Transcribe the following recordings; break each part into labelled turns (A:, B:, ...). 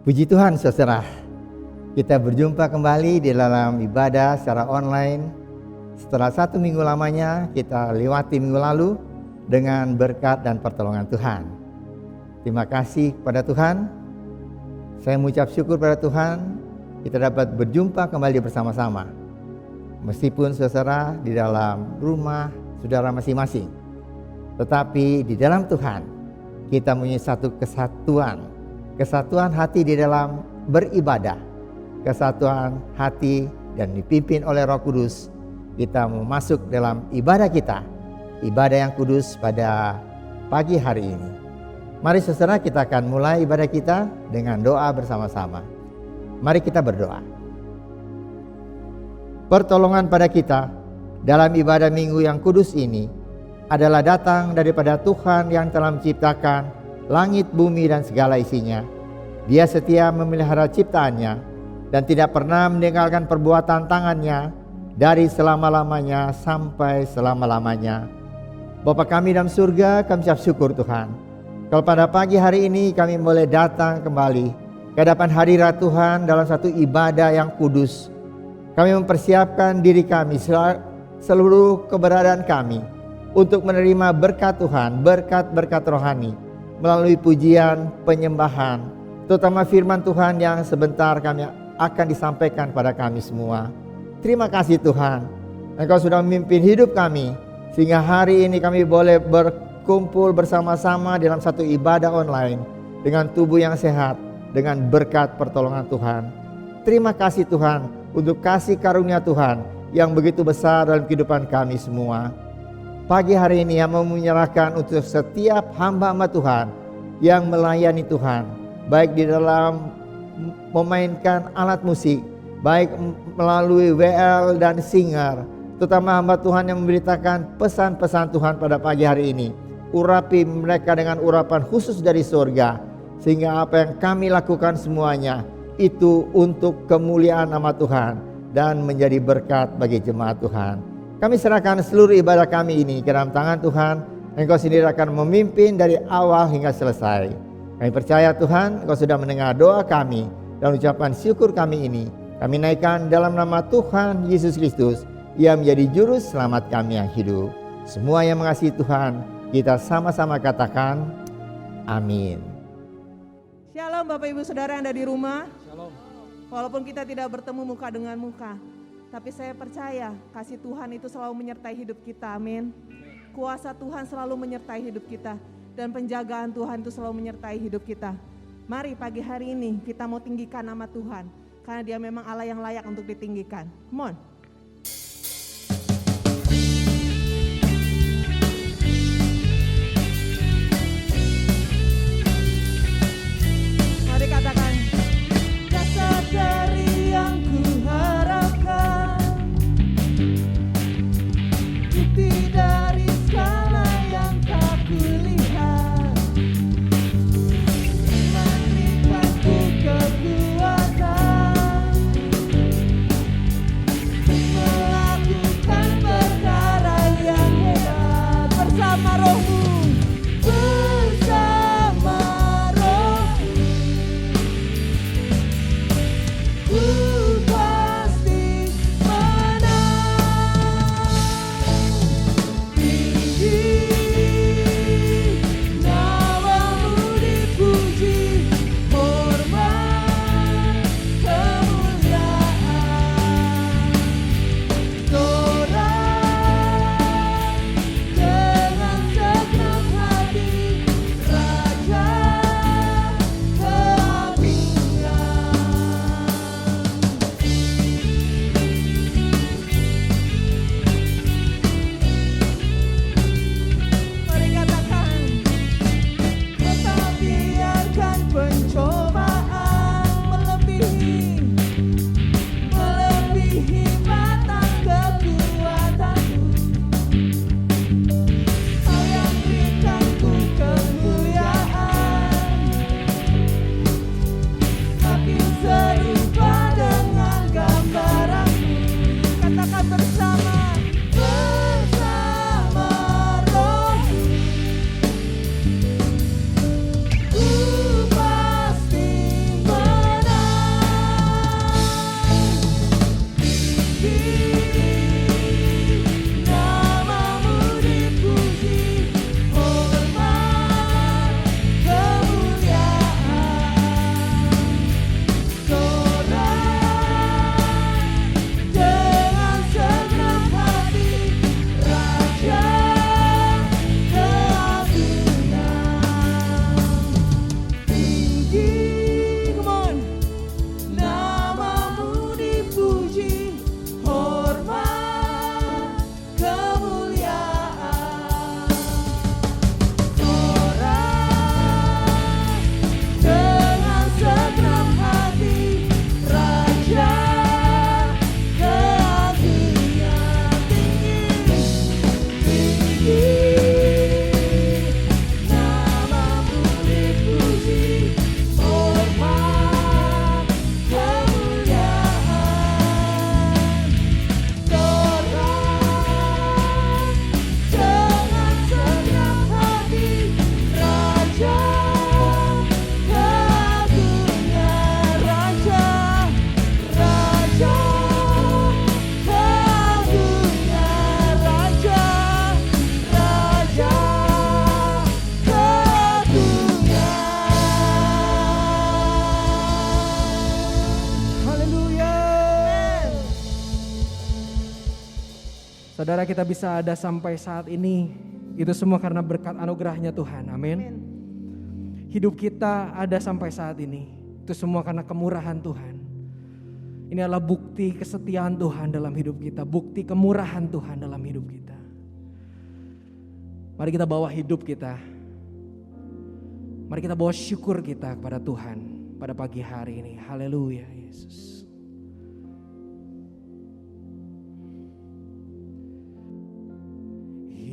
A: Puji Tuhan saudara, kita berjumpa kembali di dalam ibadah secara online. Setelah 1 minggu lamanya kita lewati minggu lalu dengan berkat dan pertolongan Tuhan. Terima kasih kepada Tuhan. Saya mengucap syukur pada Tuhan kita dapat berjumpa kembali bersama-sama. Meskipun saudara di dalam rumah saudara masing-masing, tetapi di dalam Tuhan kita mempunyai satu kesatuan hati di dalam beribadah, kesatuan hati dan dipimpin oleh Roh Kudus. Kita mau masuk dalam ibadah kita, ibadah yang kudus pada pagi hari ini. Mari saudara, kita akan mulai ibadah kita dengan doa bersama-sama. Mari kita berdoa. Pertolongan pada kita dalam ibadah minggu yang kudus ini adalah datang daripada Tuhan yang telah menciptakan langit, bumi, dan segala isinya. Dia setia memelihara ciptaannya dan tidak pernah meninggalkan perbuatan tangannya dari selama-lamanya sampai selama-lamanya. Bapa kami dalam surga, kami ucap syukur Tuhan. Kalau pada pagi hari ini kami boleh datang kembali ke hadapan hadirat Tuhan dalam satu ibadah yang kudus. Kami mempersiapkan diri kami, seluruh keberadaan kami untuk menerima berkat Tuhan, berkat-berkat rohani melalui pujian, penyembahan, terutama firman Tuhan yang sebentar kami akan disampaikan pada kami semua. Terima kasih Tuhan, Engkau sudah memimpin hidup kami sehingga hari ini kami boleh berkumpul bersama-sama dalam satu ibadah online dengan tubuh yang sehat, dengan berkat pertolongan Tuhan. Terima kasih Tuhan untuk kasih karunia Tuhan yang begitu besar dalam kehidupan kami semua. Pagi hari ini yang mau menyerahkan untuk setiap hamba-hamba Tuhan yang melayani Tuhan, baik di dalam memainkan alat musik, baik melalui WL dan singer, terutama hamba Tuhan yang memberitakan pesan-pesan Tuhan pada pagi hari ini. Urapi mereka dengan urapan khusus dari surga, sehingga apa yang kami lakukan semuanya itu untuk kemuliaan nama Tuhan dan menjadi berkat bagi jemaat Tuhan. Kami serahkan seluruh ibadah kami ini ke dalam tangan Tuhan. Engkau sendiri akan memimpin dari awal hingga selesai. Kami percaya Tuhan, Engkau sudah mendengar doa kami dan ucapan syukur kami ini. Kami naikkan dalam nama Tuhan Yesus Kristus yang menjadi juru selamat kami yang hidup. Semua yang mengasihi Tuhan, kita sama-sama katakan amin.
B: Shalom Bapak Ibu Saudara yang ada di rumah.
C: Shalom.
B: Walaupun kita tidak bertemu muka dengan muka, tapi saya percaya kasih Tuhan itu selalu menyertai hidup kita, amin. Kuasa Tuhan selalu menyertai hidup kita dan penjagaan Tuhan itu selalu menyertai hidup kita. Mari pagi hari ini kita mau tinggikan nama Tuhan karena Dia memang Allah yang layak untuk ditinggikan. Come on. Mari katakan, dasar dari yang kuharapkan, bukti dari segala yang tak kulihat, memberikanku kekuatan
C: Saudara, kita bisa ada sampai saat ini, itu semua karena berkat anugerahnya Tuhan. Amin.
B: Amin.
C: Hidup kita ada sampai saat ini, itu semua karena kemurahan Tuhan. Ini adalah bukti kesetiaan Tuhan dalam hidup kita, bukti kemurahan Tuhan dalam hidup kita. Mari kita bawa hidup kita, mari kita bawa syukur kita kepada Tuhan pada pagi hari ini. Haleluya, Yesus.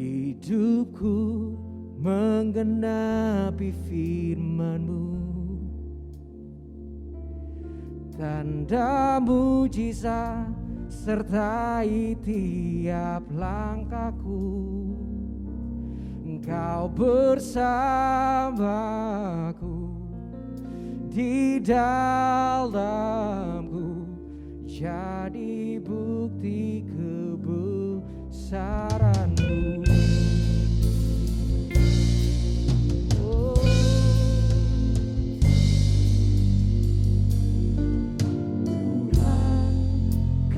C: Hidupku menggenapi firman-Mu, tanda mujizat sertai tiap langkahku. Engkau bersamaku di dalamku, jadi bukti kebesaran-Mu.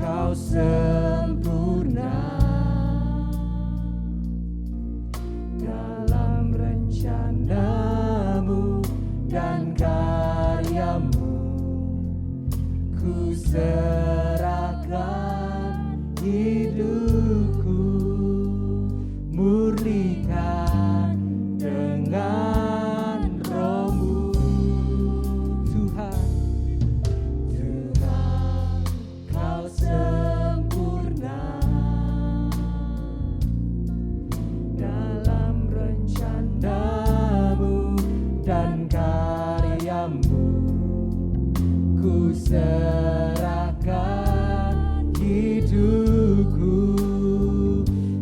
C: Kau sempurna dalam rencana-Mu dan karya-Mu. Ku serahkan hidupku, murnikan dengan Roh-Mu. Tuhan, Kau sempurna dalam rencana-Mu dan karya-Mu. Ku serahkan hidupku,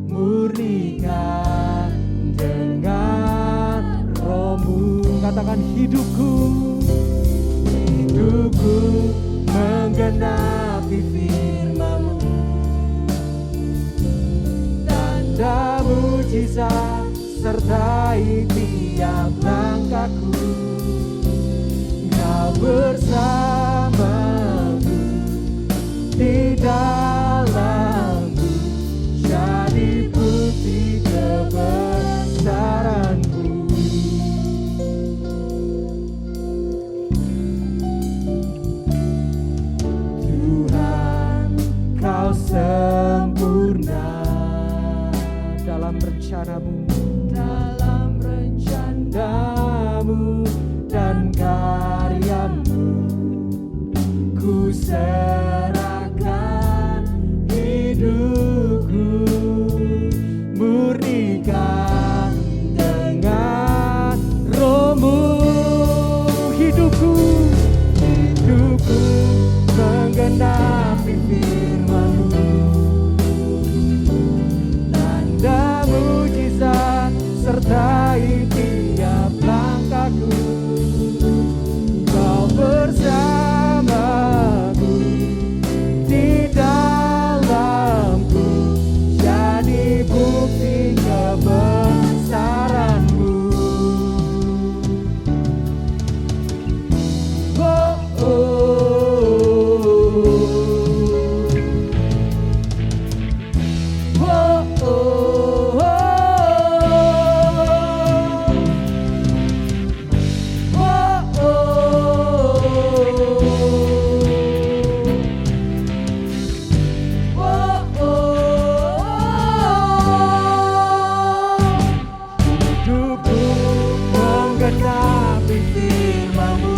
C: murnikan dengan Roh-Mu. Katakan hidupku, hidupku menggenapi firman-Mu, tanda mujizat sertai tiap langkahku. Kau bersamaku di dalamku, jadi bukti kebesaran-Mu. Tuhan, Kau sempurna dalam rencana-Mu, dalam rencana-Mu dan karya-Mu. Ku serahkan hidupku, murnikan dengan Roh-Mu. Hidupku, hidupku menggenapi firman-Mu, tanda mujizat sertai tiap langkahku. Kau bersamaku di dalamku, jadi bukti kebesaran-Mu. Oh, oh, oh, oh, hidupku menggenapi firman-Mu,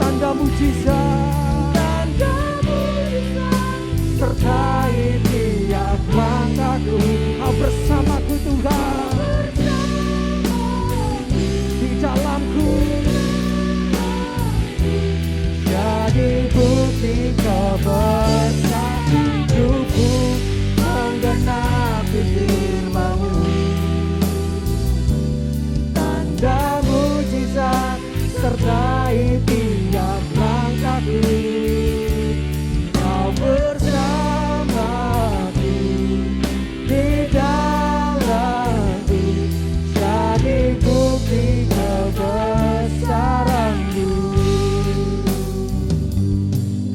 C: tanda mujizat sertai tiap langkahku. Kau bersamaku Tuhan di dalamku, jadi bukti kebesaran. Hidupku menggenapi firman-Mu, tanda mujizat sertai tiap langkahku. Kau bersamaku di dalamku, jadi bukti kebesaran-Mu.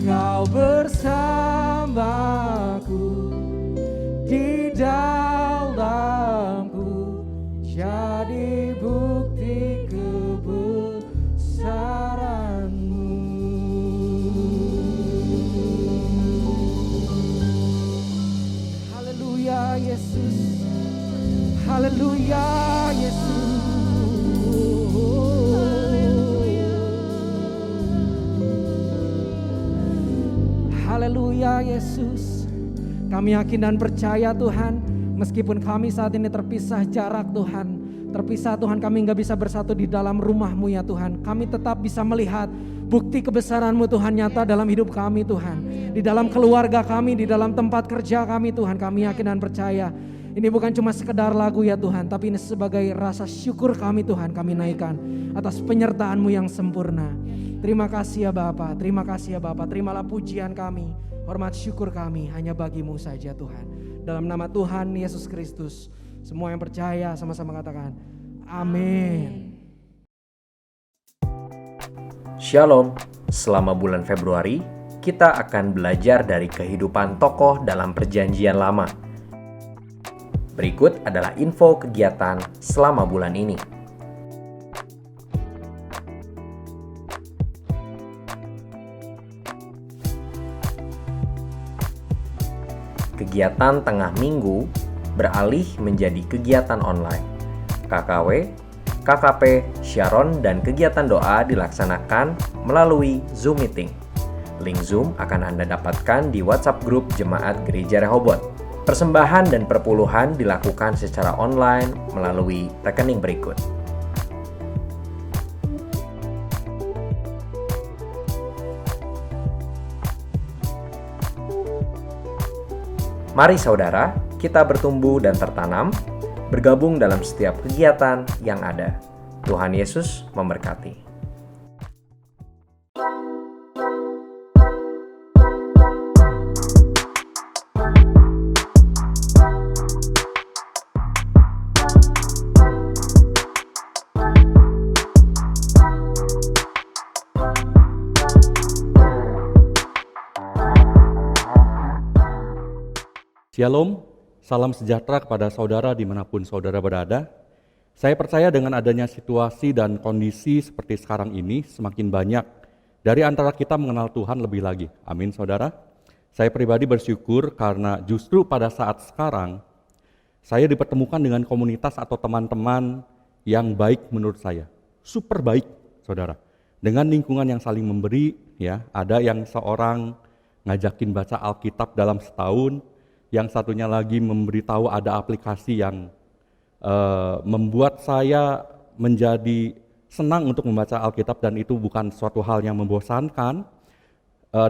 C: Kau bersamaku di dalamku, Haleluya Yesus. Haleluya Yesus. Haleluya Yesus. Kami yakin dan percaya Tuhan, meskipun kami saat ini terpisah jarak Tuhan, terpisah Tuhan, kami gak bisa bersatu di dalam rumah-Mu ya Tuhan. Kami tetap bisa melihat bukti kebesaran-Mu Tuhan nyata dalam hidup kami Tuhan. Di dalam keluarga kami, di dalam tempat kerja kami Tuhan. Kami yakin dan percaya ini bukan cuma sekedar lagu ya Tuhan, tapi ini sebagai rasa syukur kami Tuhan, kami naikkan atas penyertaan-Mu yang sempurna. Terima kasih ya Bapa, terima kasih ya Bapa. Terimalah pujian kami, hormat syukur kami hanya bagi-Mu saja Tuhan. Dalam nama Tuhan Yesus Kristus, semua yang percaya sama-sama katakan amin.
D: Shalom, selama bulan Februari kita akan belajar dari kehidupan tokoh dalam Perjanjian Lama. Berikut adalah info kegiatan selama bulan ini. Kegiatan tengah minggu beralih menjadi kegiatan online. KKW, KKP, Sharon, dan kegiatan doa dilaksanakan melalui Zoom Meeting. Link Zoom akan Anda dapatkan di WhatsApp grup Jemaat Gereja Rehoboth. Persembahan dan perpuluhan dilakukan secara online melalui rekening berikut. Mari saudara, kita bertumbuh dan tertanam, bergabung dalam setiap kegiatan yang ada. Tuhan Yesus memberkati.
E: Shalom, salam sejahtera kepada saudara dimanapun saudara berada. Saya percaya dengan adanya situasi dan kondisi seperti sekarang ini, semakin banyak dari antara kita mengenal Tuhan lebih lagi. Amin saudara. Saya pribadi bersyukur karena justru pada saat sekarang, saya dipertemukan dengan komunitas atau teman-teman yang baik menurut saya. Super baik saudara. Dengan lingkungan yang saling memberi, ya, ada yang seorang ngajakin baca Alkitab dalam setahun, yang satunya lagi memberitahu ada aplikasi yang membuat saya menjadi senang untuk membaca Alkitab, dan itu bukan suatu hal yang membosankan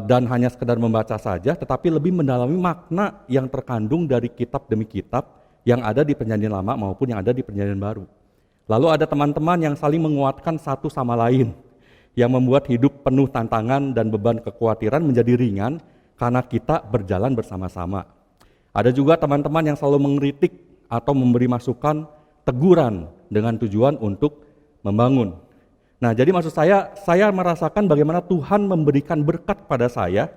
E: dan hanya sekedar membaca saja, tetapi lebih mendalami makna yang terkandung dari kitab demi kitab yang ada di Perjanjian Lama maupun yang ada di Perjanjian Baru. Lalu ada teman-teman yang saling menguatkan satu sama lain, yang membuat hidup penuh tantangan dan beban kekhawatiran menjadi ringan karena kita berjalan bersama-sama. Ada juga teman-teman yang selalu mengkritik atau memberi masukan, teguran dengan tujuan untuk membangun. Nah, jadi maksud saya merasakan bagaimana Tuhan memberikan berkat pada saya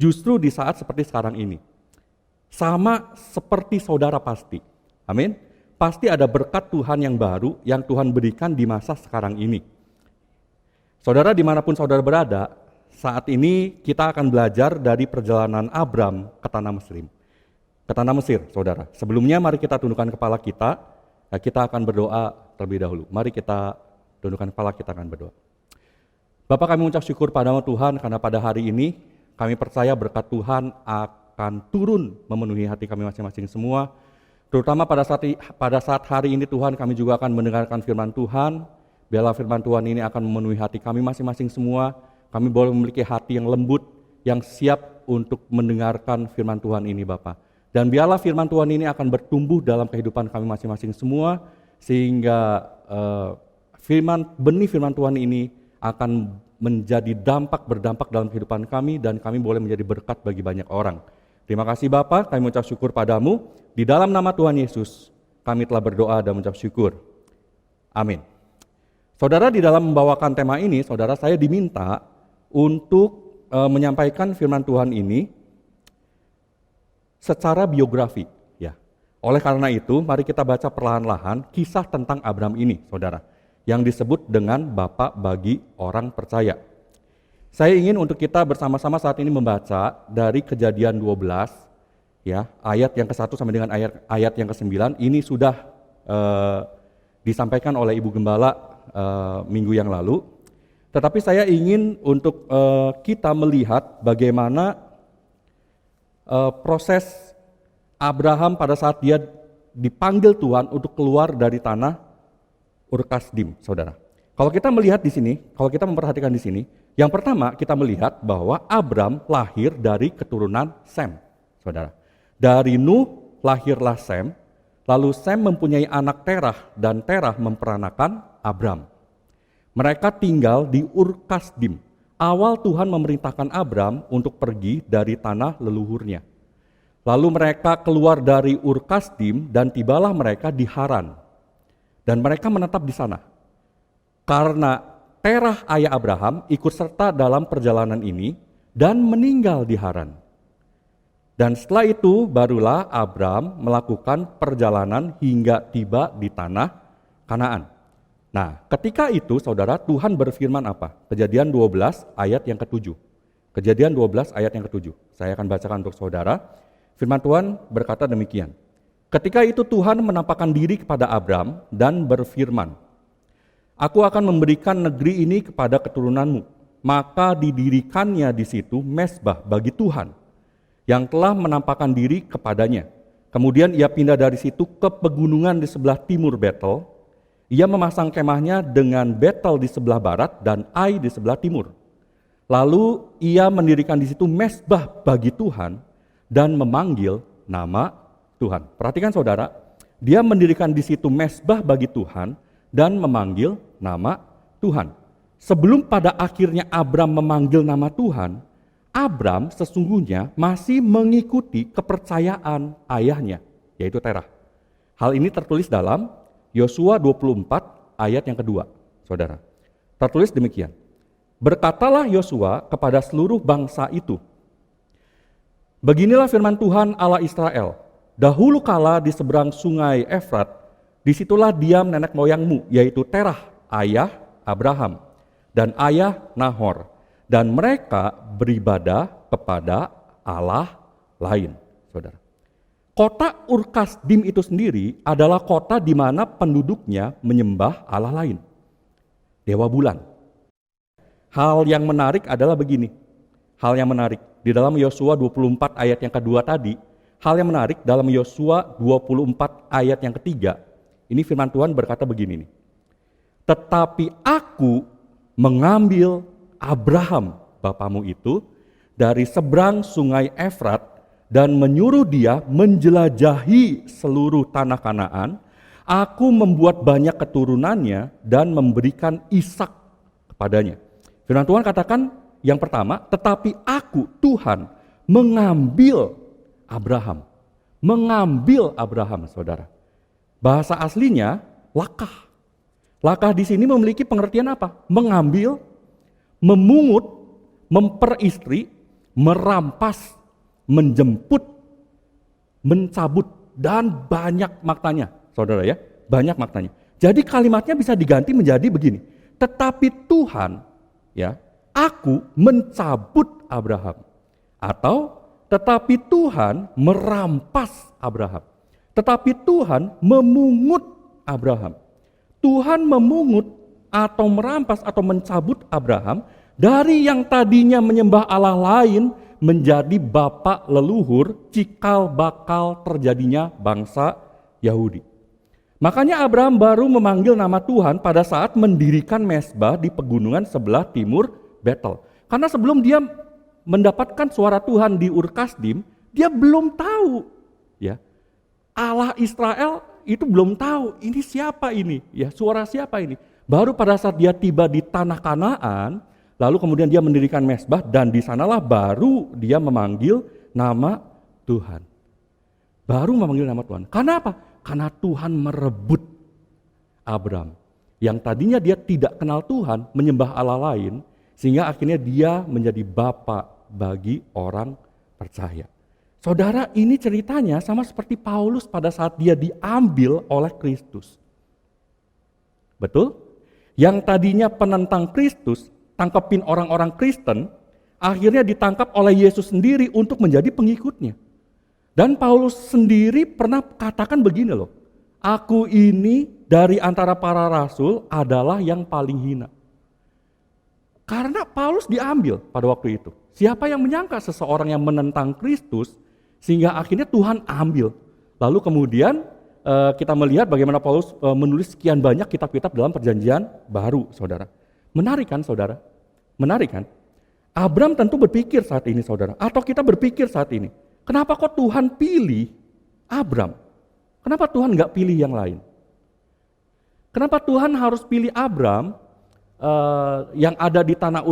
E: justru di saat seperti sekarang ini. Sama seperti saudara pasti. Amin. Pasti ada berkat Tuhan yang baru yang Tuhan berikan di masa sekarang ini. Saudara dimanapun saudara berada, saat ini kita akan belajar dari perjalanan Abram ke tanah Mesir, saudara. Sebelumnya mari kita tundukkan kepala kita akan berdoa terlebih dahulu. Mari kita tundukkan kepala, kita akan berdoa. Bapak, kami mengucap syukur padamu Tuhan, karena pada hari ini kami percaya berkat Tuhan akan turun memenuhi hati kami masing-masing semua. Terutama pada saat hari ini Tuhan, kami juga akan mendengarkan firman Tuhan. Biarlah firman Tuhan ini akan memenuhi hati kami masing-masing semua. Kami boleh memiliki hati yang lembut, yang siap untuk mendengarkan firman Tuhan ini Bapak. Dan biarlah firman Tuhan ini akan bertumbuh dalam kehidupan kami masing-masing semua, sehingga benih firman Tuhan ini akan menjadi berdampak dalam kehidupan kami, dan kami boleh menjadi berkat bagi banyak orang. Terima kasih Bapa, kami mengucap syukur padamu. Di dalam nama Tuhan Yesus, kami telah berdoa dan mengucap syukur. Amin. Saudara, di dalam membawakan tema ini, saudara, saya diminta untuk menyampaikan firman Tuhan ini secara biografi, ya. Oleh karena itu, mari kita baca perlahan-lahan kisah tentang Abram ini, saudara, yang disebut dengan Bapak bagi orang percaya. Saya ingin untuk kita bersama-sama saat ini membaca dari Kejadian 12, ya, ayat yang ke-1 sampai dengan ayat yang ke-9 ini sudah disampaikan oleh Ibu Gembala minggu yang lalu. Tetapi saya ingin untuk kita melihat bagaimana proses Abraham pada saat dia dipanggil Tuhan untuk keluar dari tanah Ur Kasdim, saudara. Kalau kita melihat di sini, kalau kita memperhatikan di sini, yang pertama kita melihat bahwa Abram lahir dari keturunan Sem, saudara. Dari Nuh lahirlah Sem, lalu Sem mempunyai anak Terah dan Terah memperanakan Abram. Mereka tinggal di Ur Kasdim. Awal Tuhan memerintahkan Abram untuk pergi dari tanah leluhurnya. Lalu mereka keluar dari Ur Kasdim dan tibalah mereka di Haran. Dan mereka menetap di sana. Karena Terah ayah Abraham ikut serta dalam perjalanan ini dan meninggal di Haran. Dan setelah itu barulah Abram melakukan perjalanan hingga tiba di tanah Kanaan. Nah, ketika itu saudara, Tuhan berfirman apa? Kejadian 12 ayat yang ke-7. Kejadian 12 ayat yang ke-7. Saya akan bacakan untuk saudara. Firman Tuhan berkata demikian. Ketika itu Tuhan menampakkan diri kepada Abram dan berfirman, Aku akan memberikan negeri ini kepada keturunanmu, maka didirikannya di situ mezbah bagi Tuhan, yang telah menampakkan diri kepadanya. Kemudian ia pindah dari situ ke pegunungan di sebelah timur Betel. Ia memasang kemahnya dengan Betel di sebelah barat dan Ai di sebelah timur. Lalu ia mendirikan di situ mezbah bagi Tuhan dan memanggil nama Tuhan. Perhatikan saudara, dia mendirikan di situ mezbah bagi Tuhan dan memanggil nama Tuhan. Sebelum pada akhirnya Abram memanggil nama Tuhan, Abram sesungguhnya masih mengikuti kepercayaan ayahnya, yaitu Terah. Hal ini tertulis dalam Yosua 24 ayat yang kedua, saudara. Tertulis demikian. Berkatalah Yosua kepada seluruh bangsa itu, Beginilah firman Tuhan Allah Israel, dahulu kala di seberang sungai Efrat, disitulah diam nenek moyangmu, yaitu Terah, ayah Abraham, dan ayah Nahor, dan mereka beribadah kepada Allah lain, saudara. Kota Ur Kasdim itu sendiri adalah kota di mana penduduknya menyembah Allah lain, dewa bulan. Hal yang menarik adalah begini, hal yang menarik di dalam Yosua 24 ayat yang kedua tadi, hal yang menarik dalam Yosua 24 ayat yang ketiga, ini firman Tuhan berkata begini nih, tetapi aku mengambil Abraham, bapamu itu, dari seberang sungai Efrat, dan menyuruh dia menjelajahi seluruh tanah Kanaan. Aku membuat banyak keturunannya dan memberikan Ishak kepadanya. Firman Tuhan katakan yang pertama, tetapi aku Tuhan mengambil Abraham. Mengambil Abraham, saudara. Bahasa aslinya lakah. Lakah di sini memiliki pengertian apa? Mengambil, memungut, memperistri, merampas, menjemput, mencabut, dan banyak maknanya, saudara ya, banyak maknanya. Jadi kalimatnya bisa diganti menjadi begini, tetapi Tuhan, ya, aku mencabut Abraham, atau tetapi Tuhan merampas Abraham, tetapi Tuhan memungut Abraham. Tuhan memungut atau merampas atau mencabut Abraham dari yang tadinya menyembah Allah lain, menjadi bapak leluhur cikal bakal terjadinya bangsa Yahudi. Makanya Abraham baru memanggil nama Tuhan pada saat mendirikan mezbah di pegunungan sebelah timur Betel. Karena sebelum dia mendapatkan suara Tuhan di Ur Kasdim, dia belum tahu, ya, Allah Israel itu belum tahu ini siapa ini, ya, suara siapa ini. Baru pada saat dia tiba di tanah Kanaan, lalu kemudian dia mendirikan mezbah dan di sanalah baru dia memanggil nama Tuhan. Baru memanggil nama Tuhan. Karena apa? Karena Tuhan merebut Abram. Yang tadinya dia tidak kenal Tuhan, menyembah Allah lain, sehingga akhirnya dia menjadi bapak bagi orang percaya. Saudara, ini ceritanya sama seperti Paulus pada saat dia diambil oleh Kristus. Betul? Yang tadinya penentang Kristus, tangkepin orang-orang Kristen, akhirnya ditangkap oleh Yesus sendiri untuk menjadi pengikutnya. Dan Paulus sendiri pernah katakan begini loh, aku ini dari antara para rasul adalah yang paling hina. Karena Paulus diambil pada waktu itu. Siapa yang menyangka seseorang yang menentang Kristus sehingga akhirnya Tuhan ambil. Lalu kemudian kita melihat bagaimana Paulus menulis sekian banyak kitab-kitab dalam perjanjian baru, saudara. Menarik kan, saudara? Menarik kan? Abram tentu berpikir saat ini, saudara. Atau kita berpikir saat ini, kenapa kok Tuhan pilih Abram? Kenapa Tuhan nggak pilih yang lain? Kenapa Tuhan harus pilih Abram yang ada di tanah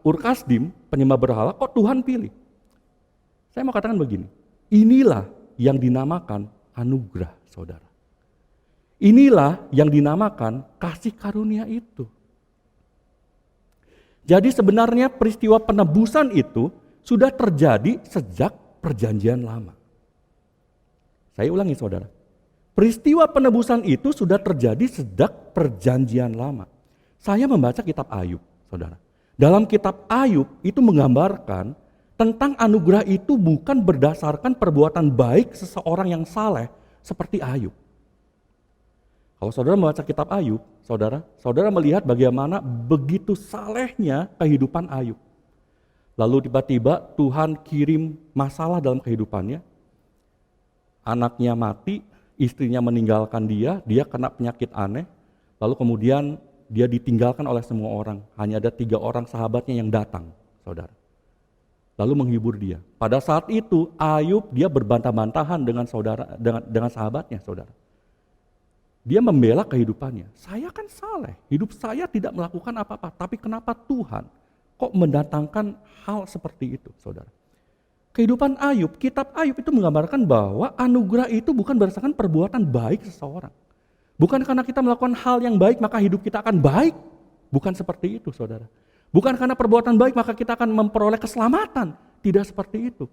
E: Ur-Kasdim, penyembah berhala, kok Tuhan pilih? Saya mau katakan begini, inilah yang dinamakan anugerah, saudara. Inilah yang dinamakan kasih karunia itu. Jadi sebenarnya peristiwa penebusan itu sudah terjadi sejak perjanjian lama. Saya ulangi, saudara. Peristiwa penebusan itu sudah terjadi sejak perjanjian lama. Saya membaca kitab Ayub, saudara. Dalam kitab Ayub itu menggambarkan tentang anugerah itu bukan berdasarkan perbuatan baik seseorang yang saleh seperti Ayub. Kalau saudara membaca kitab Ayub, saudara melihat bagaimana begitu salehnya kehidupan Ayub. Lalu tiba-tiba Tuhan kirim masalah dalam kehidupannya. Anaknya mati, istrinya meninggalkan dia kena penyakit aneh. Lalu kemudian dia ditinggalkan oleh semua orang. Hanya ada 3 orang sahabatnya yang datang, saudara. Lalu menghibur dia. Pada saat itu Ayub dia berbantah-bantahan dengan sahabatnya, saudara. Dia membela kehidupannya. Saya kan saleh, hidup saya tidak melakukan apa-apa. Tapi kenapa Tuhan kok mendatangkan hal seperti itu, saudara? Kehidupan Ayub, kitab Ayub itu menggambarkan bahwa anugerah itu bukan berdasarkan perbuatan baik seseorang. Bukan karena kita melakukan hal yang baik maka hidup kita akan baik. Bukan seperti itu, saudara. Bukan karena perbuatan baik maka kita akan memperoleh keselamatan. Tidak seperti itu.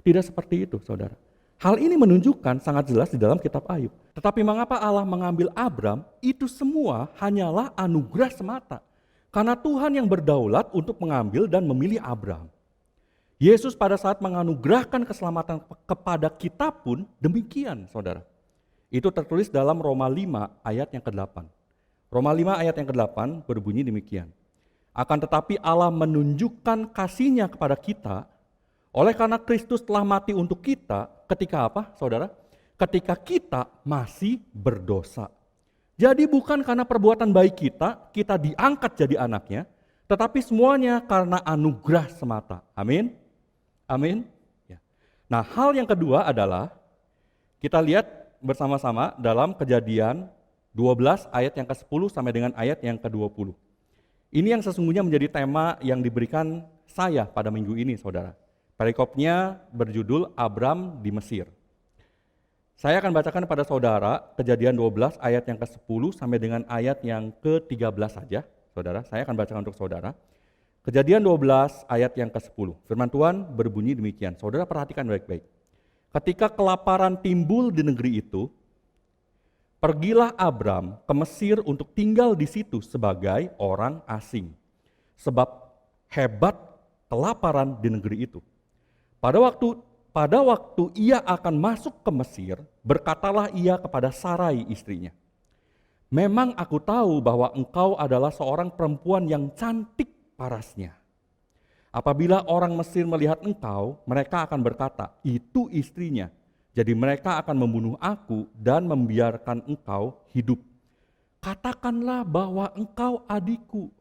E: Tidak seperti itu, saudara. Hal ini menunjukkan sangat jelas di dalam kitab Ayub. Tetapi mengapa Allah mengambil Abram, itu semua hanyalah anugerah semata. Karena Tuhan yang berdaulat untuk mengambil dan memilih Abram. Yesus pada saat menganugerahkan keselamatan kepada kita pun demikian, saudara. Itu tertulis dalam Roma 5 ayat yang ke-8. Roma 5 ayat yang ke-8 berbunyi demikian. Akan tetapi Allah menunjukkan kasih-Nya kepada kita oleh karena Kristus telah mati untuk kita ketika apa, saudara? Ketika kita masih berdosa. Jadi bukan karena perbuatan baik kita diangkat jadi anaknya, tetapi semuanya karena anugerah semata. Amin? Amin? Ya. Nah, hal yang kedua adalah kita lihat bersama-sama dalam Kejadian 12 ayat yang ke-10 sampai dengan ayat yang ke-20. Ini yang sesungguhnya menjadi tema yang diberikan saya pada minggu ini, saudara. Perikopnya berjudul Abram di Mesir. Saya akan bacakan pada saudara Kejadian 12 ayat yang ke-10 sampai dengan ayat yang ke-13 saja, saudara. Saya akan bacakan untuk saudara. Kejadian 12 ayat yang ke-10. Firman Tuhan berbunyi demikian. Saudara perhatikan baik-baik. Ketika kelaparan timbul di negeri itu, pergilah Abram ke Mesir untuk tinggal di situ sebagai orang asing. Sebab hebat kelaparan di negeri itu. Pada waktu ia akan masuk ke Mesir, berkatalah ia kepada Sarai istrinya, memang aku tahu bahwa engkau adalah seorang perempuan yang cantik parasnya. Apabila orang Mesir melihat engkau, mereka akan berkata, itu istrinya. Jadi mereka akan membunuh aku dan membiarkan engkau hidup. Katakanlah bahwa engkau adikku,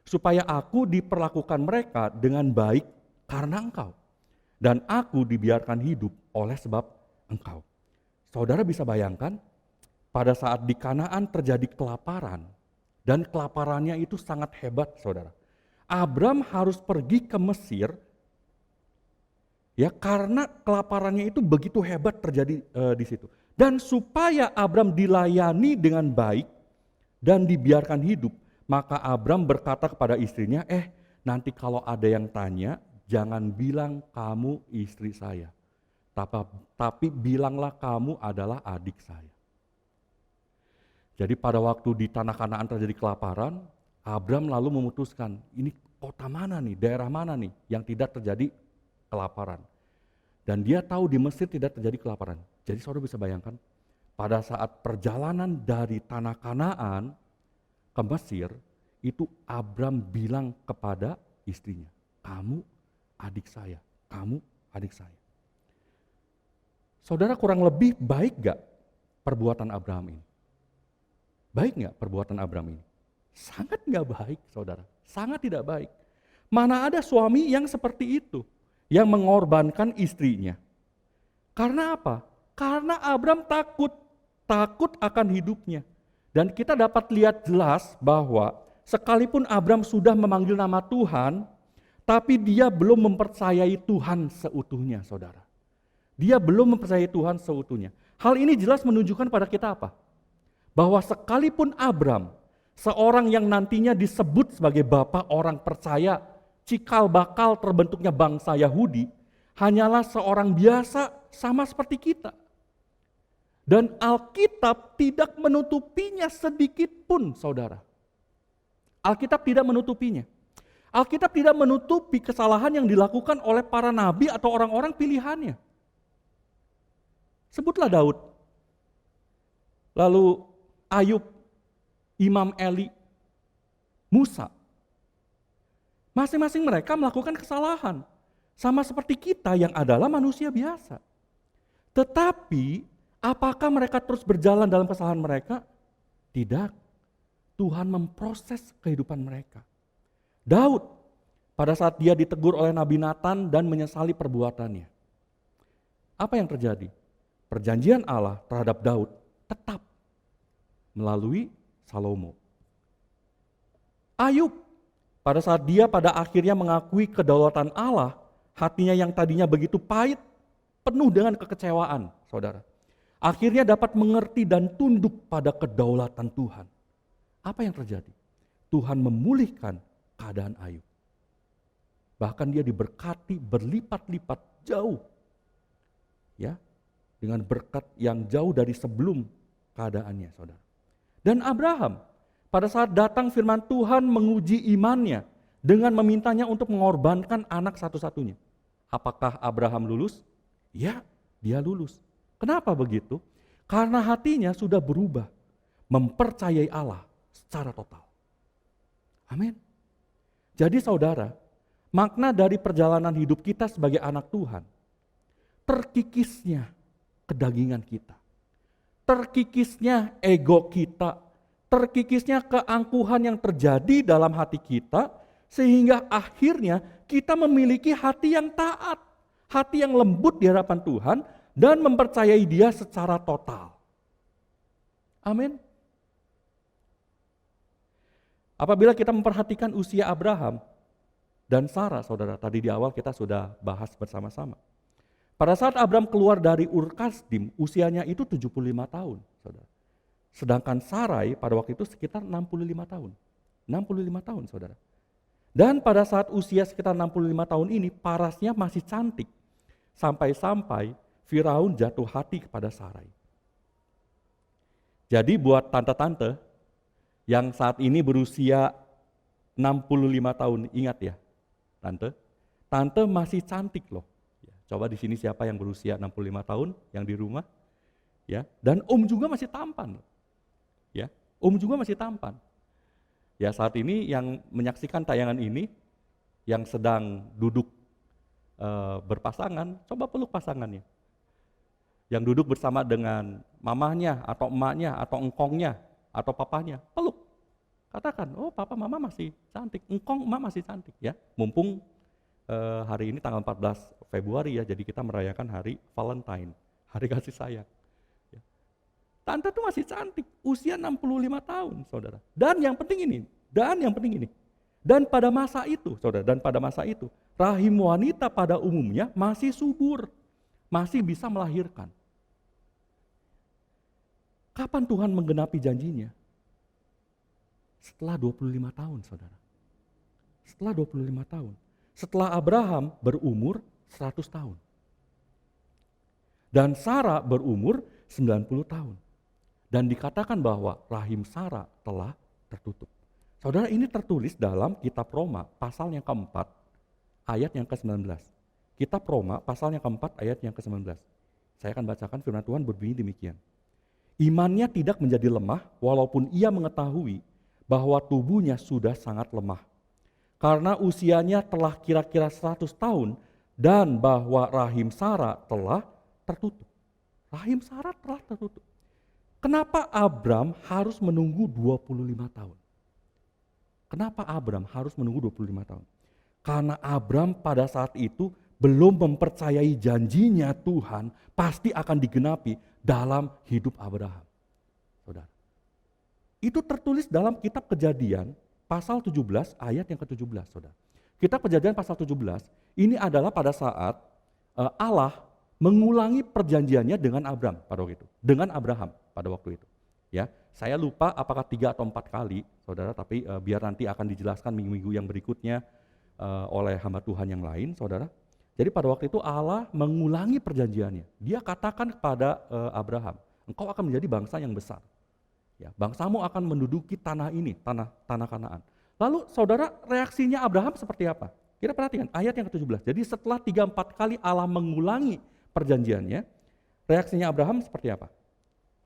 E: supaya aku diperlakukan mereka dengan baik karena engkau. Dan aku dibiarkan hidup oleh sebab engkau. Saudara bisa bayangkan, pada saat di Kanaan terjadi kelaparan, dan kelaparannya itu sangat hebat, saudara. Abram harus pergi ke Mesir, ya karena kelaparannya itu begitu hebat terjadi di situ. Dan supaya Abram dilayani dengan baik dan dibiarkan hidup, maka Abram berkata kepada istrinya, nanti kalau ada yang tanya, jangan bilang kamu istri saya, tapi bilanglah kamu adalah adik saya. Jadi pada waktu di tanah Kanaan terjadi kelaparan, Abram lalu memutuskan, ini kota mana nih, daerah mana nih yang tidak terjadi kelaparan. Dan dia tahu di Mesir tidak terjadi kelaparan. Jadi saudara bisa bayangkan, pada saat perjalanan dari tanah Kanaan ke Mesir, itu Abram bilang kepada istrinya, kamu adik saya, kamu adik saya. Saudara, kurang lebih baik gak perbuatan Abraham ini? Baik gak perbuatan Abraham ini? Sangat gak baik, saudara. Sangat tidak baik. Mana ada suami yang seperti itu, yang mengorbankan istrinya. Karena apa? Karena Abraham takut akan hidupnya. Dan kita dapat lihat jelas bahwa sekalipun Abraham sudah memanggil nama Tuhan, tapi dia belum mempercayai Tuhan seutuhnya, saudara. Dia belum mempercayai Tuhan seutuhnya. Hal ini jelas menunjukkan pada kita apa? Bahwa sekalipun Abraham, seorang yang nantinya disebut sebagai bapak orang percaya, cikal bakal terbentuknya bangsa Yahudi, hanyalah seorang biasa sama seperti kita. Dan Alkitab tidak menutupinya sedikit pun, saudara. Alkitab tidak menutupinya. Alkitab tidak menutupi kesalahan yang dilakukan oleh para nabi atau orang-orang pilihannya. Sebutlah Daud, lalu Ayub, Imam Eli, Musa. Masing-masing mereka melakukan kesalahan. Sama seperti kita yang adalah manusia biasa. Tetapi apakah mereka terus berjalan dalam kesalahan mereka? Tidak. Tuhan memproses kehidupan mereka. Daud, pada saat dia ditegur oleh Nabi Nathan dan menyesali perbuatannya. Apa yang terjadi? Perjanjian Allah terhadap Daud tetap melalui Salomo. Ayub, pada saat dia pada akhirnya mengakui kedaulatan Allah, hatinya yang tadinya begitu pahit, penuh dengan kekecewaan, saudara. Akhirnya dapat mengerti dan tunduk pada kedaulatan Tuhan. Apa yang terjadi? Tuhan memulihkan keadaan Ayub. Bahkan dia diberkati berlipat-lipat jauh. Ya, dengan berkat yang jauh dari sebelum keadaannya, saudara. Dan Abraham, pada saat datang firman Tuhan menguji imannya dengan memintanya untuk mengorbankan anak satu-satunya. Apakah Abraham lulus? Ya, dia lulus. Kenapa begitu? Karena hatinya sudah berubah, mempercayai Allah secara total. Amin. Jadi saudara, makna dari perjalanan hidup kita sebagai anak Tuhan, terkikisnya kedagingan kita, terkikisnya ego kita, terkikisnya keangkuhan yang terjadi dalam hati kita, sehingga akhirnya kita memiliki hati yang taat, hati yang lembut di hadapan Tuhan, dan mempercayai Dia secara total. Amin. Apabila kita memperhatikan usia Abraham dan Sarah, saudara, tadi di awal kita sudah bahas bersama-sama. Pada saat Abraham keluar dari Ur Kasdim, usianya itu 75 tahun, saudara. Sedangkan Sarai pada waktu itu sekitar 65 tahun. 65 tahun, saudara. Dan pada saat usia sekitar 65 tahun ini, parasnya masih cantik. Sampai-sampai Firaun jatuh hati kepada Sarai. Jadi buat tante-tante yang saat ini berusia 65 tahun, ingat ya, tante masih cantik loh. Coba di sini siapa yang berusia 65 tahun yang di rumah? Ya, dan juga masih tampan. Ya, juga masih tampan. Ya, saat ini yang menyaksikan tayangan ini yang sedang duduk berpasangan, coba peluk pasangannya. Yang duduk bersama dengan mamahnya atau emaknya atau engkongnya atau papanya, peluk. Katakan, oh papa mama masih cantik, engkong emak masih cantik ya. Mumpung hari ini tanggal 14 Februari ya, jadi kita merayakan hari Valentine, hari kasih sayang. Ya. Tante tuh masih cantik, usia 65 tahun, saudara. Dan yang penting ini, dan pada masa itu, saudara, rahim wanita pada umumnya masih subur, masih bisa melahirkan. Kapan Tuhan menggenapi janjinya? Setelah 25 tahun, saudara. Setelah 25 tahun. Setelah Abraham berumur 100 tahun. Dan Sarah berumur 90 tahun. Dan dikatakan bahwa rahim Sarah telah tertutup. Saudara, ini tertulis dalam kitab Roma, pasal yang keempat, ayat yang ke-19. Kitab Roma pasal yang keempat ayat yang ke-19. Saya akan bacakan firman Tuhan berbunyi demikian. Imannya tidak menjadi lemah walaupun ia mengetahui bahwa tubuhnya sudah sangat lemah. Karena usianya telah kira-kira 100 tahun dan bahwa rahim Sarah telah tertutup. Rahim Sarah telah tertutup. Kenapa Abram harus menunggu 25 tahun? Kenapa Abram harus menunggu 25 tahun? Karena Abram pada saat itu belum mempercayai janjinya Tuhan pasti akan digenapi dalam hidup Abraham. Saudara. Itu tertulis dalam kitab Kejadian pasal 17 ayat yang ke-17, Saudara. Kitab Kejadian pasal 17 ini adalah pada saat Allah mengulangi perjanjiannya dengan Abram pada waktu itu, dengan Abraham pada waktu itu. Ya, saya lupa apakah 3 atau 4 kali, Saudara, tapi biar nanti akan dijelaskan minggu-minggu yang berikutnya oleh hamba Tuhan yang lain, Saudara. Jadi pada waktu itu Allah mengulangi perjanjiannya. Dia katakan kepada Abraham, engkau akan menjadi bangsa yang besar. Ya, bangsamu akan menduduki tanah ini, tanah Kanaan. Lalu saudara, reaksinya Abraham seperti apa? Kita perhatikan ayat yang ke-17. Jadi setelah 3-4 kali Allah mengulangi perjanjiannya, reaksinya Abraham seperti apa?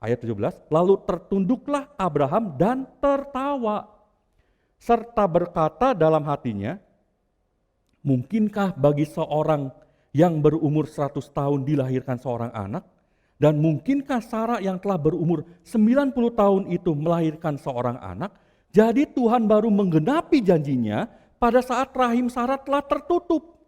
E: Ayat 17, lalu tertunduklah Abraham dan tertawa, serta berkata dalam hatinya, mungkinkah bagi seorang yang berumur 100 tahun dilahirkan seorang anak? Dan mungkinkah Sarah yang telah berumur 90 tahun itu melahirkan seorang anak? Jadi Tuhan baru menggenapi janjinya pada saat rahim Sarah telah tertutup.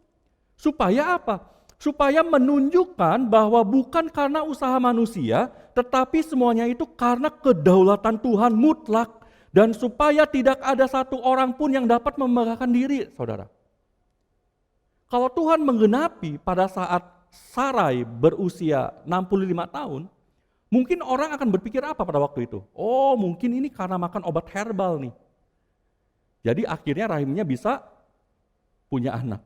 E: Supaya apa? Supaya menunjukkan bahwa bukan karena usaha manusia, tetapi semuanya itu karena kedaulatan Tuhan mutlak. Dan supaya tidak ada satu orang pun yang dapat membanggakan diri, saudara. Kalau Tuhan menggenapi pada saat Sarai berusia 65 tahun, mungkin orang akan berpikir apa pada waktu itu? Oh, mungkin ini karena makan obat herbal nih. Jadi akhirnya rahimnya bisa punya anak.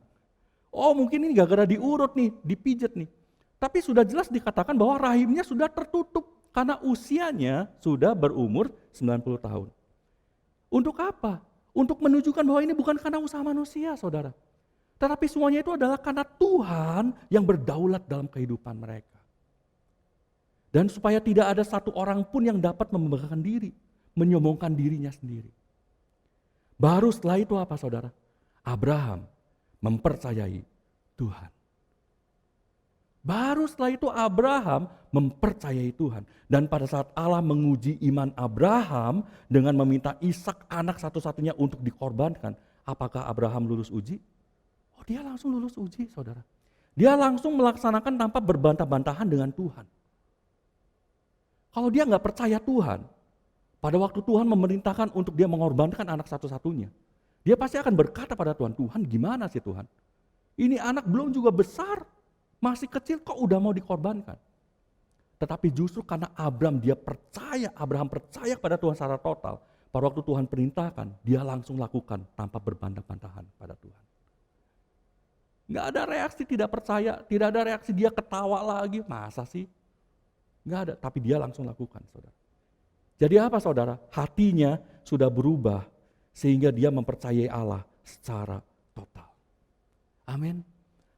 E: Oh, mungkin ini gara-gara diurut nih, dipijet nih. Tapi sudah jelas dikatakan bahwa rahimnya sudah tertutup karena usianya sudah berumur 90 tahun. Untuk apa? Untuk menunjukkan bahwa ini bukan karena usaha manusia, saudara. Tetapi semuanya itu adalah karena Tuhan yang berdaulat dalam kehidupan mereka. Dan supaya tidak ada satu orang pun yang dapat membanggakan diri, menyombongkan dirinya sendiri. Baru setelah itu apa, saudara? Abraham mempercayai Tuhan. Baru setelah itu Abraham mempercayai Tuhan. Dan pada saat Allah menguji iman Abraham dengan meminta Ishak anak satu-satunya untuk dikorbankan, apakah Abraham lulus uji? Oh, dia langsung lulus uji, saudara. Dia langsung melaksanakan tanpa berbantah-bantahan dengan Tuhan. Kalau dia nggak percaya Tuhan, pada waktu Tuhan memerintahkan untuk dia mengorbankan anak satu-satunya, dia pasti akan berkata pada Tuhan, Tuhan gimana sih Tuhan? Ini anak belum juga besar, masih kecil kok udah mau dikorbankan. Tetapi justru karena Abraham percaya kepada Tuhan secara total, pada waktu Tuhan perintahkan, dia langsung lakukan tanpa berbantah-bantahan pada Tuhan. Nggak ada reaksi tidak percaya, tidak ada reaksi dia ketawa lagi, masa sih? Nggak ada, tapi dia langsung lakukan, saudara. Jadi apa, saudara? Hatinya sudah berubah sehingga dia mempercayai Allah secara total. Amin.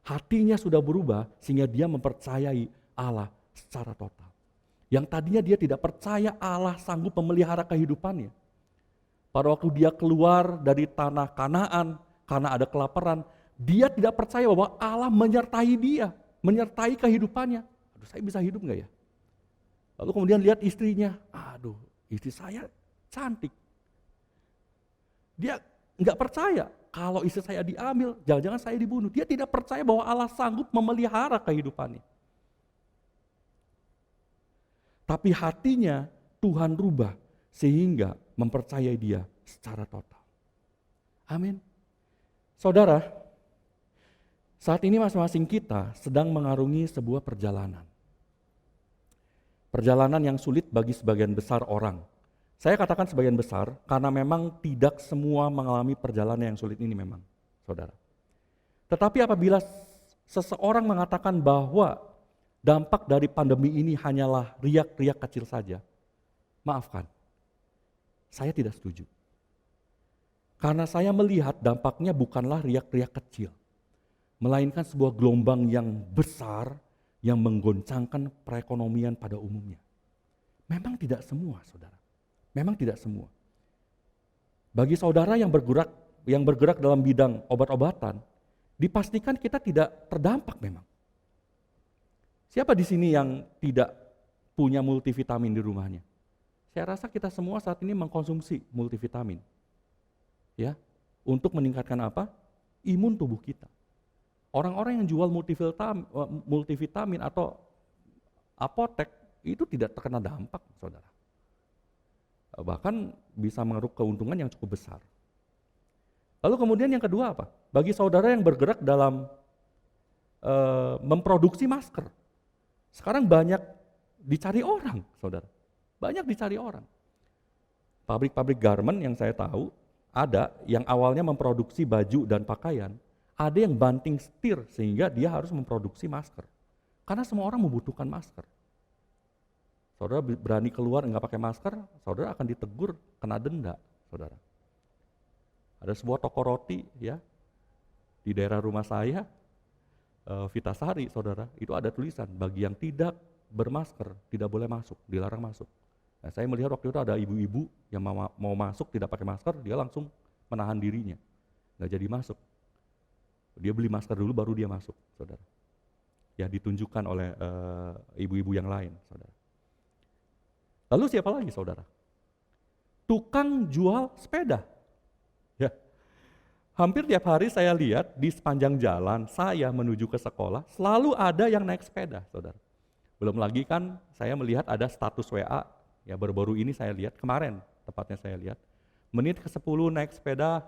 E: Hatinya sudah berubah sehingga dia mempercayai Allah secara total. Yang tadinya dia tidak percaya Allah sanggup memelihara kehidupannya. Pada waktu dia keluar dari tanah Kanaan karena ada kelaparan, dia tidak percaya bahwa Allah menyertai dia, menyertai kehidupannya. Aduh, saya bisa hidup enggak ya? Lalu kemudian lihat istrinya, aduh, istri saya cantik. Dia enggak percaya kalau istri saya diambil, jangan-jangan saya dibunuh. Dia tidak percaya bahwa Allah sanggup memelihara kehidupannya. Tapi hatinya Tuhan rubah sehingga mempercayai dia secara total. Amin. Saudara, saat ini masing-masing kita sedang mengarungi sebuah perjalanan. Perjalanan yang sulit bagi sebagian besar orang. Saya katakan sebagian besar karena memang tidak semua mengalami perjalanan yang sulit ini memang, saudara. Tetapi apabila seseorang mengatakan bahwa dampak dari pandemi ini hanyalah riak-riak kecil saja, maafkan, saya tidak setuju. Karena saya melihat dampaknya bukanlah riak-riak kecil. melainkan sebuah gelombang yang besar yang menggoncangkan perekonomian pada umumnya. Memang tidak semua, saudara. Memang tidak semua. Bagi saudara yang bergerak dalam bidang obat-obatan, dipastikan kita tidak terdampak memang. Siapa di sini yang tidak punya multivitamin di rumahnya? Saya rasa kita semua saat ini mengkonsumsi multivitamin. Ya, untuk meningkatkan apa? Imun tubuh kita. Orang-orang yang jual multivitamin atau apotek itu tidak terkena dampak, saudara. Bahkan bisa mengeruk keuntungan yang cukup besar. Lalu kemudian yang kedua apa? Bagi saudara yang bergerak dalam memproduksi masker, sekarang banyak dicari orang, saudara. Banyak dicari orang. Pabrik-pabrik garment yang saya tahu, ada yang awalnya memproduksi baju dan pakaian, ada yang banting setir sehingga dia harus memproduksi masker. Karena semua orang membutuhkan masker. Saudara berani keluar nggak pakai masker, saudara akan ditegur, kena denda, saudara. Ada sebuah toko roti ya di daerah rumah saya, Vitasari, saudara, itu ada tulisan bagi yang tidak bermasker tidak boleh masuk, dilarang masuk. Nah, saya melihat waktu itu ada ibu-ibu yang mau masuk tidak pakai masker, dia langsung menahan dirinya, nggak jadi masuk. Dia beli masker dulu baru dia masuk, saudara. Ya ditunjukkan oleh ibu-ibu yang lain, saudara. Lalu siapa lagi, saudara? Tukang jual sepeda. Ya, hampir tiap hari saya lihat di sepanjang jalan saya menuju ke sekolah selalu ada yang naik sepeda, saudara. Belum lagi kan saya melihat ada status WA. Ya baru-baru ini saya lihat, kemarin tepatnya saya lihat, menit ke-10 naik sepeda,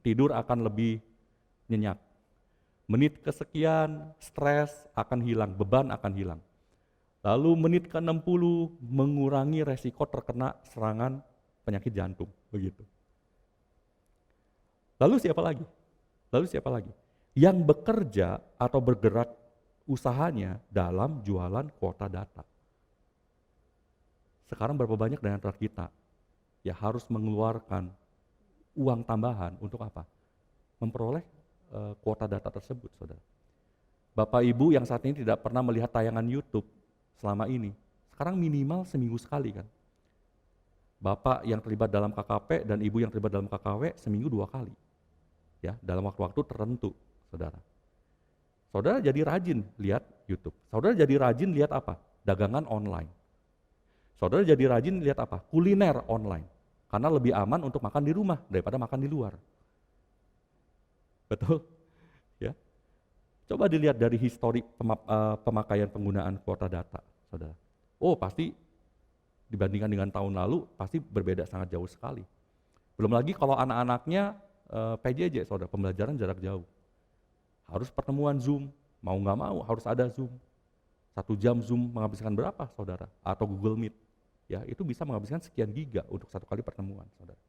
E: tidur akan lebih nyenyak. Menit kesekian, stres akan hilang, beban akan hilang. Lalu menit ke-60 mengurangi resiko terkena serangan penyakit jantung, begitu. Lalu siapa lagi? Yang bekerja atau bergerak usahanya dalam jualan kuota data. Sekarang berapa banyak dari antara kita ya harus mengeluarkan uang tambahan untuk apa? Memperoleh kuota data tersebut, saudara. Bapak Ibu yang saat ini tidak pernah melihat tayangan YouTube selama ini, sekarang minimal seminggu sekali kan. Bapak yang terlibat dalam KKP dan Ibu yang terlibat dalam KKW seminggu 2 kali. Ya, dalam waktu-waktu tertentu, saudara. Saudara jadi rajin lihat YouTube. Saudara jadi rajin lihat apa? Dagangan online. Saudara jadi rajin lihat apa? Kuliner online. Karena lebih aman untuk makan di rumah daripada makan di luar. Betul? Ya. Coba dilihat dari histori pemakaian penggunaan kuota data, saudara. Oh, pasti dibandingkan dengan tahun lalu pasti berbeda sangat jauh sekali. Belum lagi kalau anak-anaknya PJJ, saudara, pembelajaran jarak jauh. Harus pertemuan Zoom, mau nggak mau harus ada Zoom. 1 jam Zoom menghabiskan berapa, saudara? Atau Google Meet, ya itu bisa menghabiskan sekian giga untuk 1 kali pertemuan, saudara.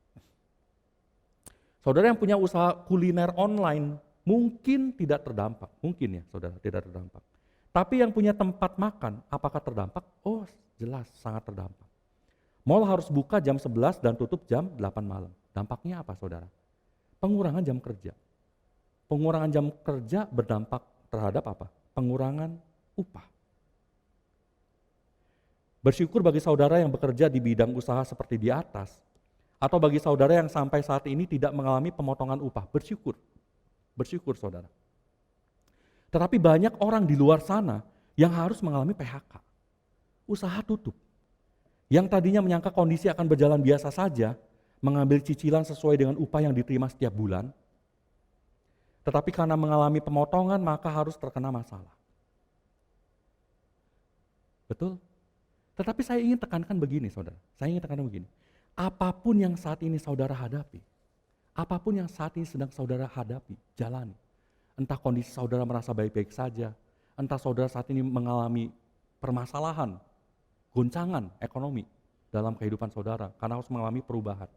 E: Saudara yang punya usaha kuliner online mungkin tidak terdampak, mungkin ya, saudara, tidak terdampak. Tapi yang punya tempat makan, apakah terdampak? Oh, jelas sangat terdampak. Mall harus buka jam 11 dan tutup jam 8 malam. Dampaknya apa, saudara? Pengurangan jam kerja. Pengurangan jam kerja berdampak terhadap apa? Pengurangan upah. Bersyukur bagi saudara yang bekerja di bidang usaha seperti di atas, atau bagi saudara yang sampai saat ini tidak mengalami pemotongan upah. Bersyukur. Bersyukur, saudara. Tetapi banyak orang di luar sana yang harus mengalami PHK. Usaha tutup. Yang tadinya menyangka kondisi akan berjalan biasa saja, mengambil cicilan sesuai dengan upah yang diterima setiap bulan, tetapi karena mengalami pemotongan maka harus terkena masalah. Betul? Tetapi saya ingin tekankan begini, saudara. Saya ingin tekankan begini. Apapun yang saat ini saudara hadapi, apapun yang saat ini sedang saudara hadapi, jalani. Entah kondisi saudara merasa baik-baik saja, entah saudara saat ini mengalami permasalahan, goncangan ekonomi dalam kehidupan saudara karena harus mengalami perubahan.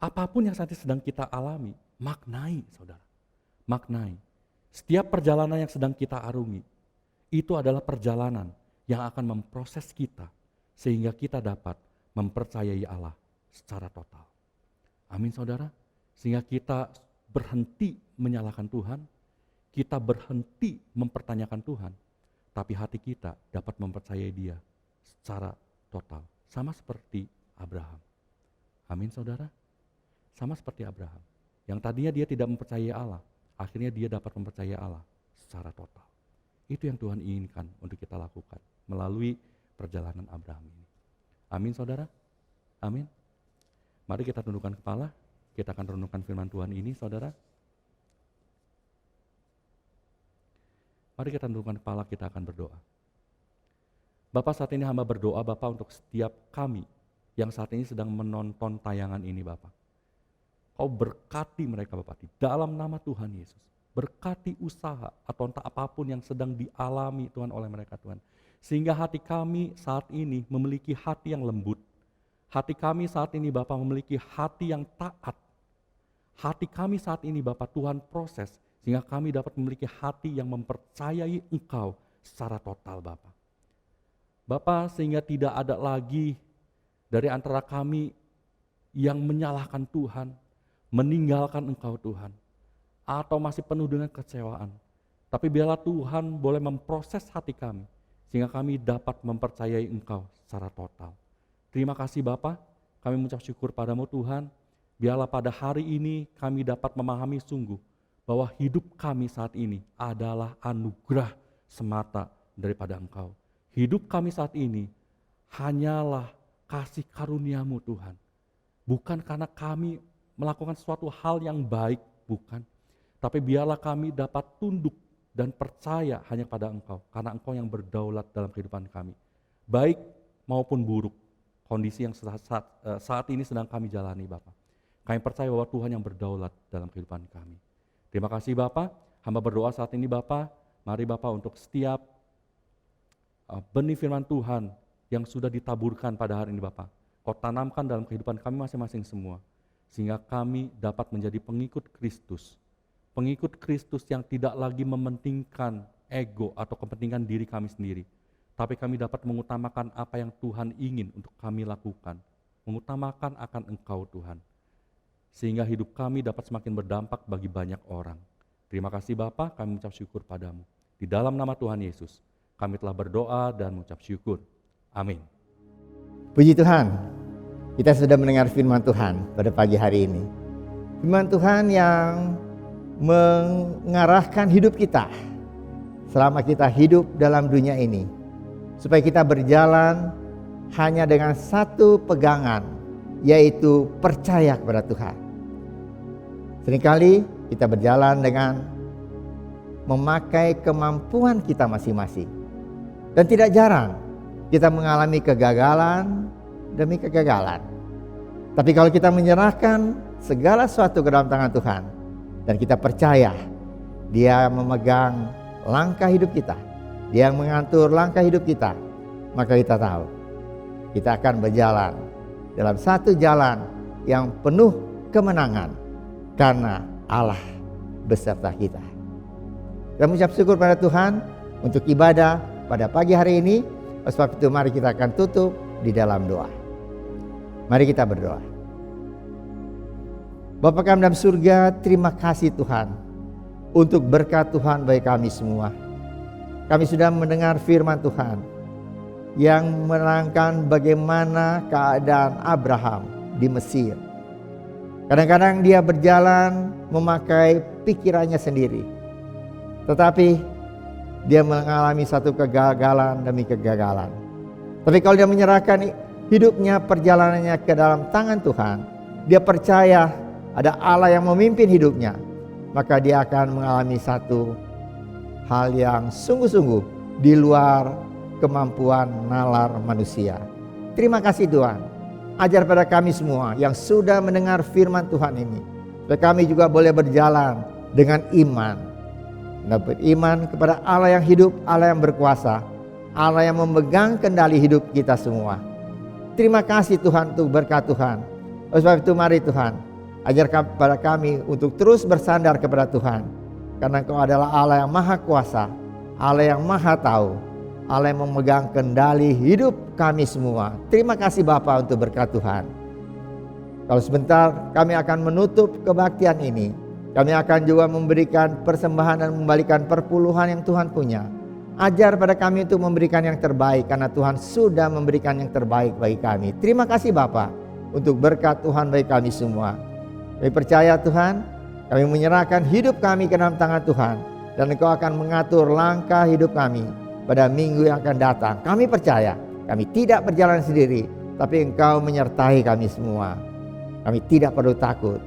E: Apapun yang saat ini sedang kita alami, maknai, saudara. Maknai. Setiap perjalanan yang sedang kita arungi, itu adalah perjalanan yang akan memproses kita sehingga kita dapat mempercayai Allah secara total. Amin, saudara. Sehingga kita berhenti menyalahkan Tuhan, kita berhenti mempertanyakan Tuhan, tapi hati kita dapat mempercayai Dia secara total. Sama seperti Abraham. Amin saudara? Sama seperti Abraham. Yang tadinya dia tidak mempercayai Allah, akhirnya dia dapat mempercayai Allah secara total. Itu yang Tuhan inginkan untuk kita lakukan melalui perjalanan Abraham ini. Amin saudara? Amin. Mari kita tundukkan kepala, kita akan renungkan firman Tuhan ini saudara. Mari kita tundukkan kepala, kita akan berdoa. Bapak, saat ini hamba berdoa Bapak untuk setiap kami yang saat ini sedang menonton tayangan ini Bapak. Kau berkati mereka Bapak di dalam nama Tuhan Yesus. Berkati usaha atau entah apapun yang sedang dialami Tuhan oleh mereka Tuhan. Sehingga hati kami saat ini memiliki hati yang lembut. Hati kami saat ini Bapak memiliki hati yang taat. Hati kami saat ini Bapak Tuhan proses sehingga kami dapat memiliki hati yang mempercayai Engkau secara total Bapak. Bapak, sehingga tidak ada lagi dari antara kami yang menyalahkan Tuhan, meninggalkan Engkau Tuhan, atau masih penuh dengan kecewaan. Tapi biarlah Tuhan boleh memproses hati kami, sehingga kami dapat mempercayai Engkau secara total. Terima kasih Bapa, kami mengucap syukur padamu Tuhan. Biarlah pada hari ini kami dapat memahami sungguh bahwa hidup kami saat ini adalah anugerah semata daripada Engkau. Hidup kami saat ini hanyalah kasih karunia-Mu Tuhan. Bukan karena kami melakukan suatu hal yang baik, bukan. Tapi biarlah kami dapat tunduk dan percaya hanya pada Engkau. Karena Engkau yang berdaulat dalam kehidupan kami. Baik maupun buruk, kondisi yang saat ini sedang kami jalani Bapak. Kami percaya bahwa Tuhan yang berdaulat dalam kehidupan kami. Terima kasih Bapak, hamba berdoa saat ini Bapak. Mari Bapak untuk setiap benih firman Tuhan yang sudah ditaburkan pada hari ini Bapak, Kau tanamkan dalam kehidupan kami masing-masing semua, sehingga kami dapat menjadi pengikut Kristus yang tidak lagi mementingkan ego atau kepentingan diri kami sendiri, tapi kami dapat mengutamakan apa yang Tuhan ingin untuk kami lakukan, mengutamakan akan Engkau Tuhan, sehingga hidup kami dapat semakin berdampak bagi banyak orang. Terima kasih Bapa, kami mengucap syukur padamu. Di dalam nama Tuhan Yesus, kami telah berdoa dan mengucap syukur. Amin.
A: Puji Tuhan, kita sudah mendengar firman Tuhan pada pagi hari ini. Firman Tuhan yang mengarahkan hidup kita selama kita hidup dalam dunia ini, supaya kita berjalan hanya dengan satu pegangan, yaitu percaya kepada Tuhan. Seringkali kita berjalan dengan memakai kemampuan kita masing-masing. Dan tidak jarang kita mengalami kegagalan demi kegagalan. Tapi kalau kita menyerahkan segala sesuatu ke dalam tangan Tuhan, dan kita percaya Dia memegang langkah hidup kita, Dia yang mengatur langkah hidup kita, maka kita tahu kita akan berjalan dalam satu jalan yang penuh kemenangan, karena Allah beserta kita. Kita mengucap syukur pada Tuhan untuk ibadah pada pagi hari ini. Sebab itu mari kita akan tutup di dalam doa. Mari kita berdoa. Bapa kami dalam surga, terima kasih Tuhan untuk berkat Tuhan bagi kami semua. Kami sudah mendengar firman Tuhan yang menerangkan bagaimana keadaan Abraham di Mesir. Kadang-kadang dia berjalan memakai pikirannya sendiri, tetapi dia mengalami satu kegagalan demi kegagalan. Tapi kalau dia menyerahkan hidupnya, perjalanannya ke dalam tangan Tuhan, dia percaya ada Allah yang memimpin hidupnya, maka dia akan mengalami satu hal yang sungguh-sungguh di luar kemampuan nalar manusia. Terima kasih Tuhan. Ajar pada kami semua yang sudah mendengar firman Tuhan ini, supaya kami juga boleh berjalan dengan iman. Beriman kepada Allah yang hidup, Allah yang berkuasa, Allah yang memegang kendali hidup kita semua. Terima kasih Tuhan untuk berkat Tuhan. Oleh sebab itu mari Tuhan, ajar kepada kami untuk terus bersandar kepada Tuhan, karena Engkau adalah Allah yang maha kuasa, Allah yang maha tahu, Allah yang memegang kendali hidup kami semua. Terima kasih Bapa untuk berkat Tuhan. Kalau sebentar kami akan menutup kebaktian ini, Kami akan juga memberikan persembahan dan membalikan perpuluhan yang Tuhan punya. Ajar pada kami untuk memberikan yang terbaik, karena Tuhan sudah memberikan yang terbaik bagi kami. Terima kasih Bapa untuk berkat Tuhan bagi kami semua. Kami percaya Tuhan, kami menyerahkan hidup kami ke dalam tangan Tuhan, dan Engkau akan mengatur langkah hidup kami pada minggu yang akan datang. Kami percaya, kami tidak berjalan sendiri, tapi Engkau menyertai kami semua. Kami tidak perlu takut.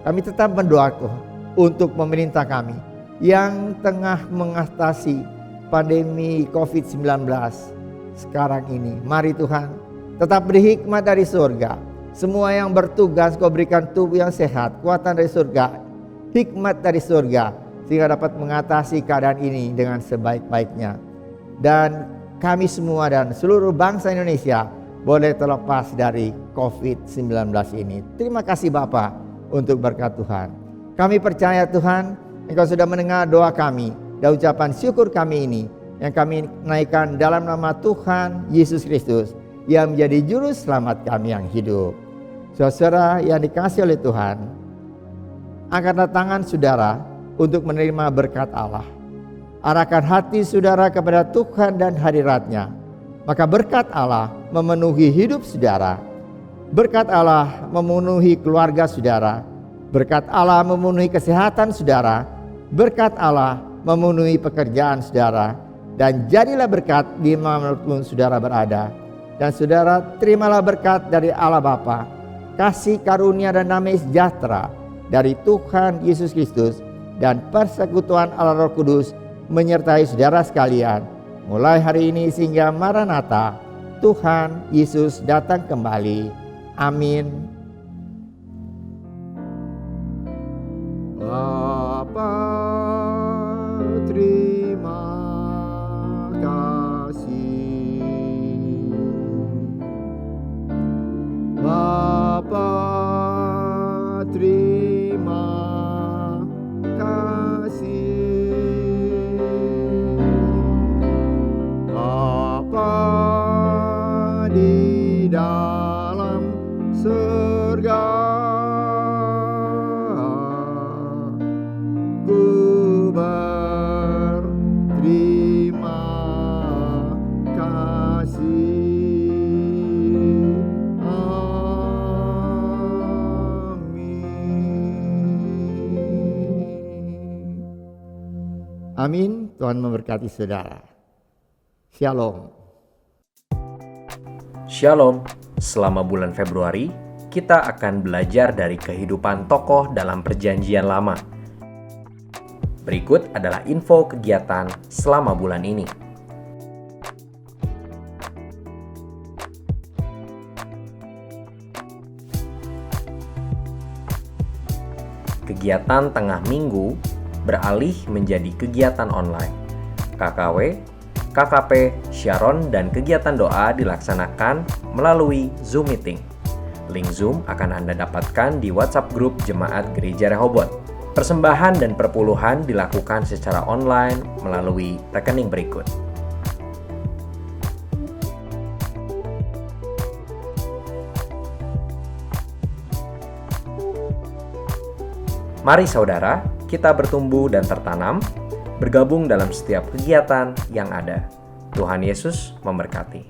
A: Kami tetap berdoa Tuhan untuk pemerintah kami yang tengah mengatasi pandemi COVID-19 sekarang ini. Mari Tuhan, tetap beri hikmat dari surga. Semua yang bertugas Kau berikan tubuh yang sehat, kuatan dari surga, hikmat dari surga, sehingga dapat mengatasi keadaan ini dengan sebaik-baiknya. Dan kami semua dan seluruh bangsa Indonesia boleh terlepas dari COVID-19 ini. Terima kasih Bapa untuk berkat Tuhan. Kami percaya Tuhan, Engkau sudah mendengar doa kami dan ucapan syukur kami ini yang kami naikkan dalam nama Tuhan Yesus Kristus yang menjadi juru selamat kami yang hidup. Saudara yang dikasihi oleh Tuhan, angkatlah tangan saudara untuk menerima berkat Allah. Arahkan hati saudara kepada Tuhan dan hadirat-Nya. Maka berkat Allah memenuhi hidup saudara. Berkat Allah memenuhi keluarga saudara. Berkat Allah memenuhi kesehatan saudara. Berkat Allah memenuhi pekerjaan saudara. Dan jadilah berkat di manapun saudara berada. Dan saudara terimalah berkat dari Allah Bapa, kasih karunia dan damai sejahtera dari Tuhan Yesus Kristus, dan persekutuan Allah Roh Kudus menyertai saudara sekalian mulai hari ini sehingga Maranatha, Tuhan Yesus datang kembali. Amin. Bapa, terima kasih. Bapa, terima kasih. Bapa di dalam surga, ku berterima kasih. Amin. Tuhan memberkati saudara. Shalom.
D: Shalom. Selama bulan Februari, kita akan belajar dari kehidupan tokoh dalam Perjanjian Lama. Berikut adalah info kegiatan selama bulan ini. Kegiatan tengah minggu beralih menjadi kegiatan online. KKW, KKP, Sharon, dan kegiatan doa dilaksanakan melalui Zoom Meeting. Link Zoom akan Anda dapatkan di WhatsApp grup Jemaat Gereja Rehoboth. Persembahan dan perpuluhan dilakukan secara online melalui rekening berikut. Mari saudara, kita bertumbuh dan tertanam, bergabung dalam setiap kegiatan yang ada. Tuhan Yesus memberkati.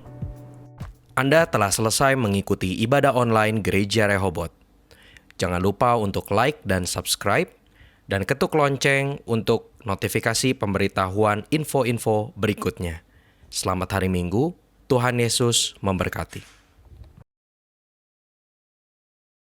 D: Anda telah selesai mengikuti ibadah online Gereja Rehoboth. Jangan lupa untuk like dan subscribe, dan ketuk lonceng untuk notifikasi pemberitahuan info-info berikutnya. Selamat hari Minggu, Tuhan Yesus memberkati.